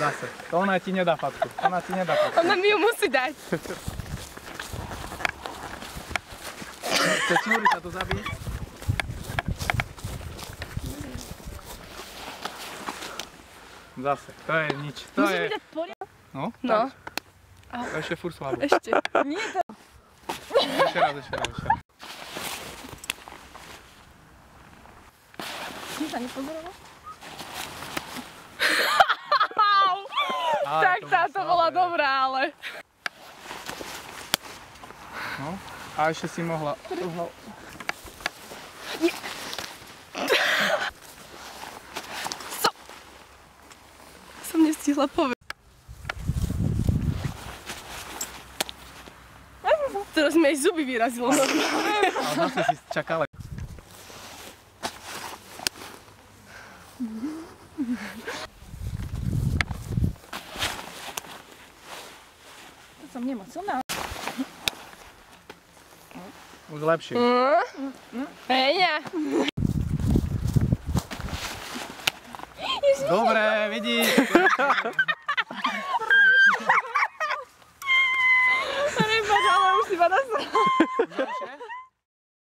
Zase. To ona ti nedá facku. Ona ti nedá facku. Ona mi ju musí dať. Chce čúri sa to zabiť? Zase. To je nič. To Musíš je... mi dať poriadok? No? No. To ešte furt slabo. Ešte. Nie to. Ešte raz. Som sa nepozoroval? Ale Tak to bolo táto bola slabé. dobrá, ale... No. A ešte si mohla... Som nestihla povedať. Teraz mi aj zuby vyrazilo. Ale zase si čakala. To som nemoc silná. Už lepšie. Hej, ja. Dobre, vidíš. Prepač, ale už si ma nasral.